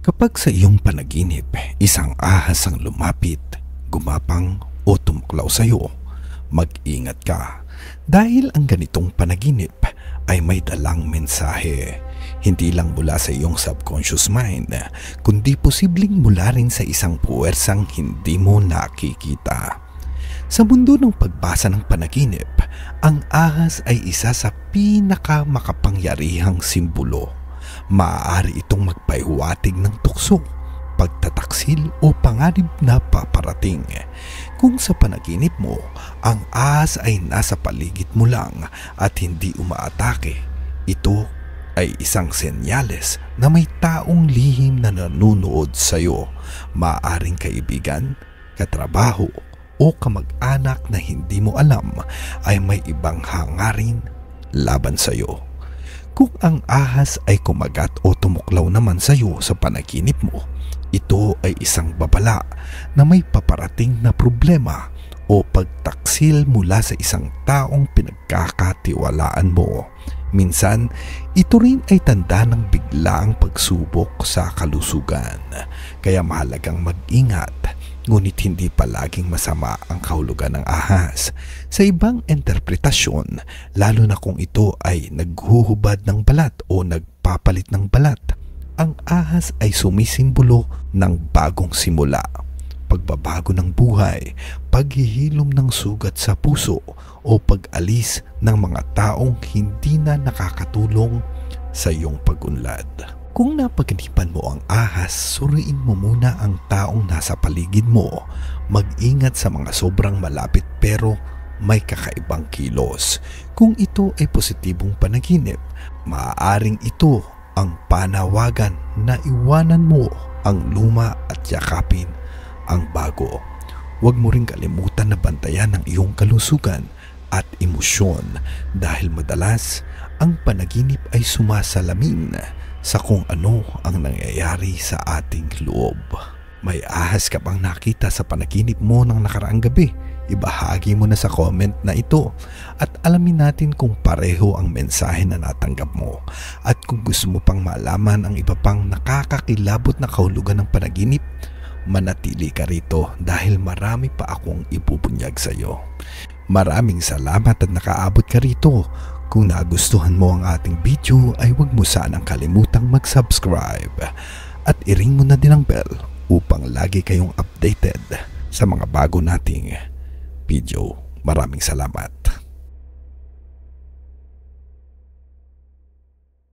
Kapag sa iyong panaginip, isang ahas ang lumapit, gumapang o tumuklaw sa iyo, mag-ingat ka dahil ang ganitong panaginip ay may dalang mensahe. Hindi lang mula sa iyong subconscious mind, kundi posibleng mula rin sa isang puwersang hindi mo nakikita. Sa mundo ng pagbasa ng panaginip, ang ahas ay isa sa pinakamakapangyarihang simbolo. Maaari itong magpahiwatig ng tukso, pagtataksil o panganib na paparating. Kung sa panaginip mo, ang ahas ay nasa paligid mo lang at hindi umaatake, ito ay isang senyales na may taong lihim na nanunood sa iyo. Maaaring kaibigan, katrabaho o kamag-anak na hindi mo alam ay may ibang hangarin laban sa iyo. Kung ang ahas ay kumagat o tumuklaw naman sa iyo sa panaginip mo, ito ay isang babala na may paparating na problema o pagtaksil mula sa isang taong pinagkakatiwalaan mo. Minsan, ito rin ay tanda ng biglaang pagsubok sa kalusugan. Kaya mahalagang mag-ingat, ngunit hindi palaging masama ang kahulugan ng ahas. Sa ibang interpretasyon, lalo na kung ito ay naghuhubad ng balat o nagpapalit ng balat, ang ahas ay sumisimbolo ng bagong simula, pagbabago ng buhay, paghihilom ng sugat sa puso o pag-alis ng mga taong hindi na nakakatulong sa iyong pag-unlad. Kung napaginipan mo ang ahas, suriin mo muna ang taong nasa paligid mo. Mag-ingat sa mga sobrang malapit pero may kakaibang kilos. Kung ito ay positibong panaginip, maaaring ito ang panawagan na iwanan mo ang luma at yakapin ang bago. Huwag mo ring kalimutan na bantayan ang iyong kalusugan at emosyon dahil madalas ang panaginip ay sumasalamin sa kung ano ang nangyayari sa ating loob. May ahas ka bang nakita sa panaginip mo ng nakaraang gabi? Ibahagi mo na sa comment na ito at alamin natin kung pareho ang mensahe na natanggap mo. At kung gusto mo pang malaman ang iba pang nakakakilabot na kahulugan ng panaginip, manatili ka rito dahil marami pa akong ipupunyag sa iyo. Maraming salamat at nakaabot ka rito. Kung nagustuhan mo ang ating video ay huwag mo sanang kalimutang mag-subscribe at i-ring mo na din ang bell upang lagi kayong updated sa mga bago nating video. Maraming salamat.